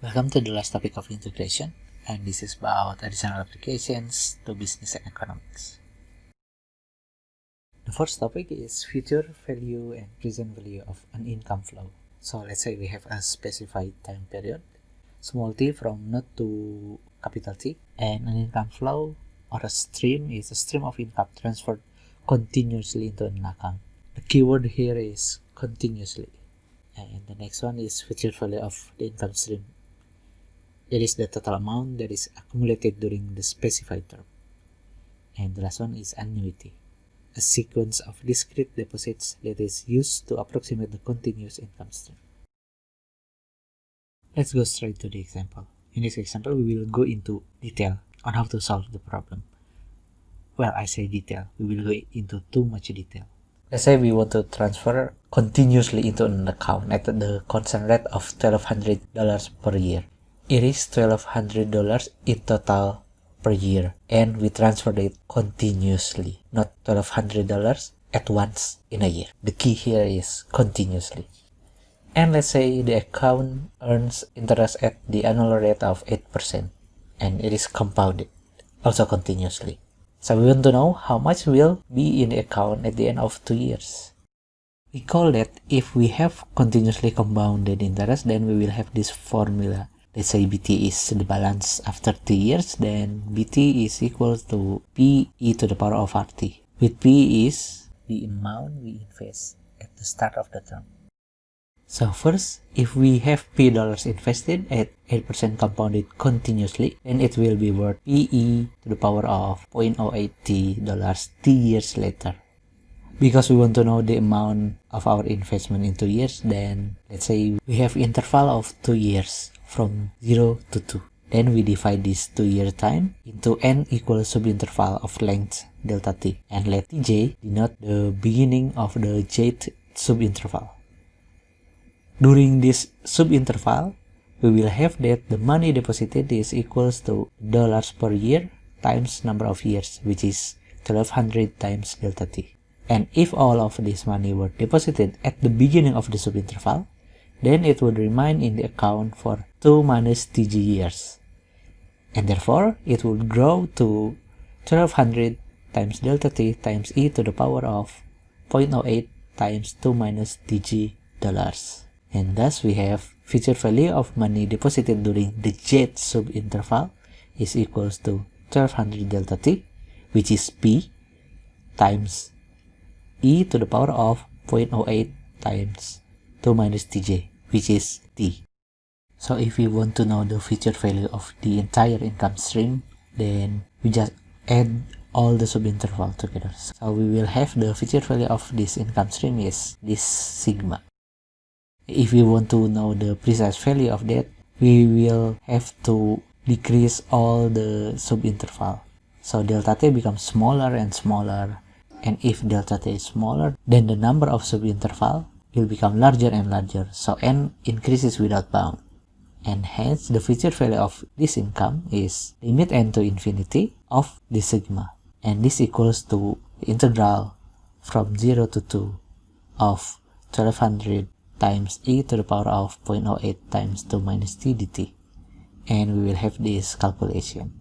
Welcome to the last topic of integration, and this is about additional applications to business and economics. The first topic is future value and present value of an income flow. So let's say we have a specified time period, small t from node to capital T, and an income flow or a stream is a stream of income transferred continuously into an account. The keyword here is continuously. And the next one is future value of the income stream. That is the total amount that is accumulated during the specified term. And the last one is annuity, a sequence of discrete deposits that is used to approximate the continuous income stream. Let's go straight to the example. In this example, we will go into detail on how to solve the problem. Well, I say detail, we will go into too much detail. Let's say we want to transfer continuously into an account at the constant rate of $1,200 per year. It is $1,200 in total per year, and we transferred it continuously, not $1,200 at once in a year. The key here is continuously. And let's say the account earns interest at the annual rate of 8%, and it is compounded, also continuously. So we want to know how much will be in the account at the end of 2 years. Recall that if we have continuously compounded interest, then we will have this formula. Let's say BT is the balance after 2 years, then BT is equal to PE to the power of RT, with P is the amount we invest at the start of the term. So first, if we have P dollars invested at 8% compounded continuously, then it will be worth PE to the power of 0.08 T dollars 2 years later. Because we want to know the amount of our investment in 2 years, then let's say we have interval of 2 years from 0 to 2. Then we divide this 2-year time into n equals subinterval of length delta t, and let Tj denote the beginning of the jth subinterval. During this subinterval, we will have that the money deposited is equals to dollars per year times number of years, which is 1200 times delta t. And if all of this money were deposited at the beginning of the subinterval, then it would remain in the account for 2 minus Tg years. And therefore, it would grow to 1200 times delta t times e to the power of 0.08 times 2 minus Tg dollars. And thus we have future value of money deposited during the jth subinterval is equals to 1200 delta t, which is P, times e to the power of 0.08 times 2 minus Tj, which is T. So if we want to know the future value of the entire income stream, then we just add all the subinterval together. So we will have the future value of this income stream is this sigma. If we want to know the precise value of that, we will have to decrease all the subinterval. So delta t becomes smaller and smaller, and if delta t is smaller, then the number of subinterval will become larger and larger, so n increases without bound. And hence, the future value of this income is limit n to infinity of this sigma. And this equals to the integral from 0 to 2 of 1200 times e to the power of 0.08 times 2 minus t dt. And we will have this calculation.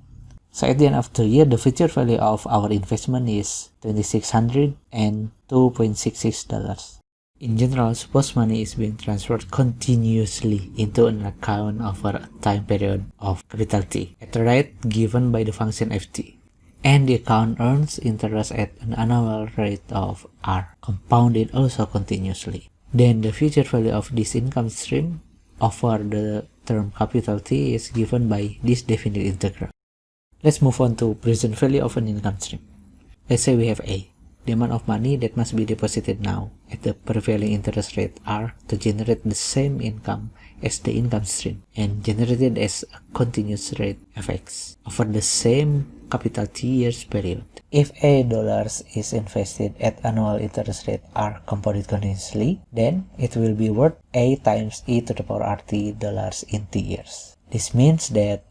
So at the end of the year, the future value of our investment is $2,600 and $2.66. In general, suppose money is being transferred continuously into an account over a time period of capital T at the rate given by the function ft, and the account earns interest at an annual rate of R, compounded also continuously. Then the future value of this income stream over the term capital T is given by this definite integral. Let's move on to present value of an income stream. Let's say we have A, the amount of money that must be deposited now at the prevailing interest rate R to generate the same income as the income stream and generated as a continuous rate fx over the same capital T years period. If A dollars is invested at annual interest rate R compounded continuously, then it will be worth A times e to the power RT dollars in T years. This means that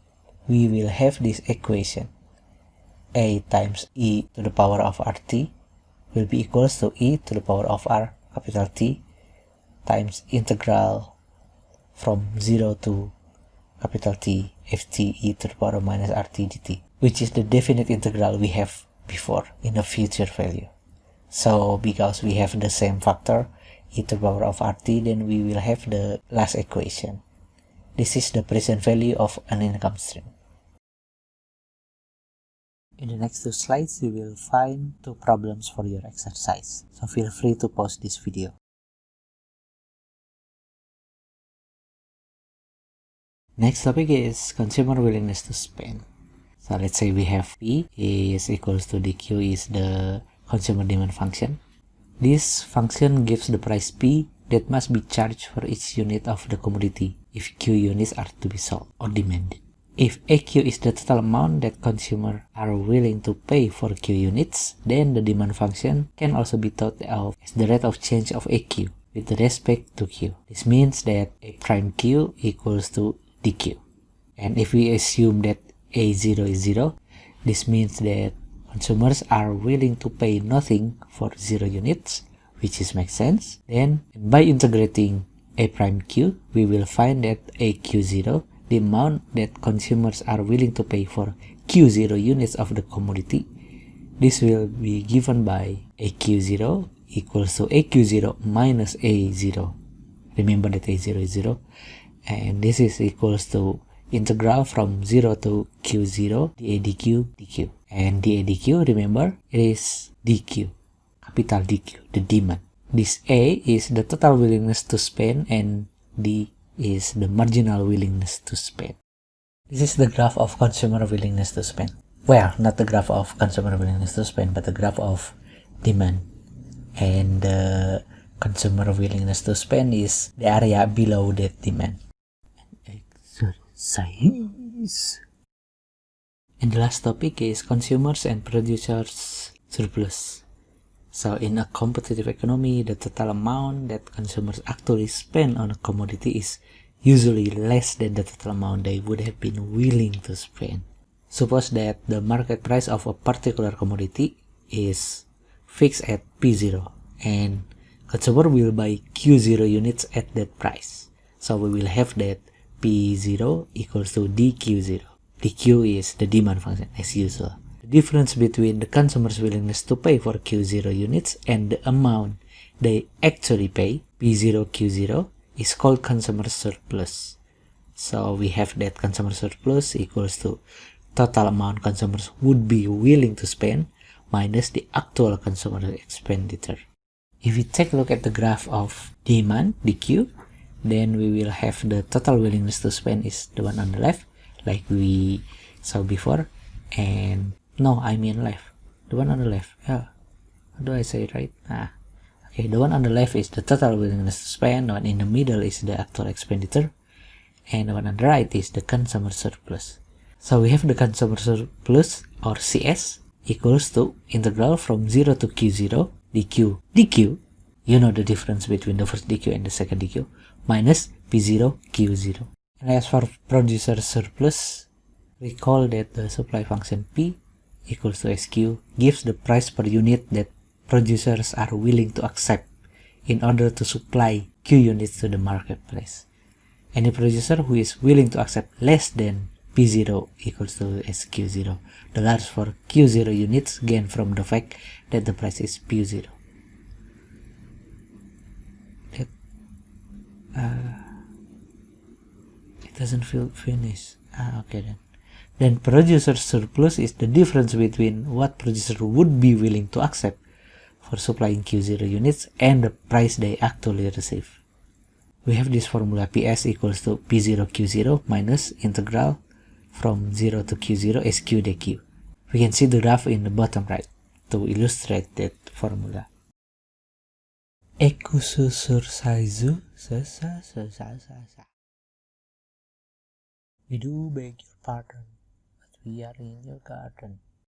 we will have this equation. A times e to the power of RT will be equals to e to the power of R capital T times integral from 0 to capital T ft e to the power minus rt dt, which is the definite integral we have before in a future value. So because we have the same factor e to the power of rt, then we will have the last equation. This is the present value of an income stream. In the next 2 slides, you will find 2 problems for your exercise, so feel free to pause this video. Next topic is consumer willingness to spend. So let's say we have P is equals to DQ is the consumer demand function. This function gives the price P that must be charged for each unit of the commodity if Q units are to be sold or demanded. If AQ is the total amount that consumers are willing to pay for Q units, then the demand function can also be thought of as the rate of change of AQ with respect to Q. This means that A prime Q equals to DQ. And if we assume that A0 is 0, this means that consumers are willing to pay nothing for 0 units, which makes sense. Then by integrating A prime Q, we will find that AQ0, the amount that consumers are willing to pay for Q0 units of the commodity. This will be given by AQ0 equals to AQ0 minus A0. Remember that A0 is 0. And this is equals to integral from 0 to Q0 dA dQ dQ. And dA dQ, remember, it is dQ, capital DQ, the demand. This A is the total willingness to spend and D is the marginal willingness to spend. This is the graph of consumer willingness to spend. Well, not the graph of consumer willingness to spend, but the graph of demand. And the consumer willingness to spend is the area below that demand. Exercise. And the last topic is consumers and producers surplus. So in a competitive economy, the total amount that consumers actually spend on a commodity is usually less than the total amount they would have been willing to spend. Suppose that the market price of a particular commodity is fixed at P0 and consumer will buy Q0 units at that price. So we will have that P0 equals to DQ0. DQ is the demand function as usual. The difference between the consumer's willingness to pay for Q0 units and the amount they actually pay, P0 Q0, is called consumer surplus. So we have that consumer surplus equals to total amount consumers would be willing to spend minus the actual consumer expenditure. If we take a look at the graph of demand, DQ, then we will have the total willingness to spend is the one on the left, like we saw before, and no, I mean left. The one on the left. Yeah. How do I say it right? Okay, the one on the left is the total willingness to spend, the one in the middle is the actual expenditure, and the one on the right is the consumer surplus. So we have the consumer surplus, or CS, equals to integral from 0 to Q0, dQ, dQ, you know the difference between the first dQ and the second dQ, minus P0, Q0. And as for producer surplus, recall that the supply function P equals to SQ gives the price per unit that producers are willing to accept in order to supply Q units to the marketplace. Any producer who is willing to accept less than P0 equals to SQ0 dollars for Q0 units gained from the fact that the price is P0. It doesn't feel finished. Okay then. Then producer surplus is the difference between what producer would be willing to accept for supplying Q0 units and the price they actually receive. We have this formula PS equals to P0 Q0 minus integral from 0 to Q0 SQ dQ. We can see the graph in the bottom right to illustrate that formula. We do beg your pardon, but we are in your garden.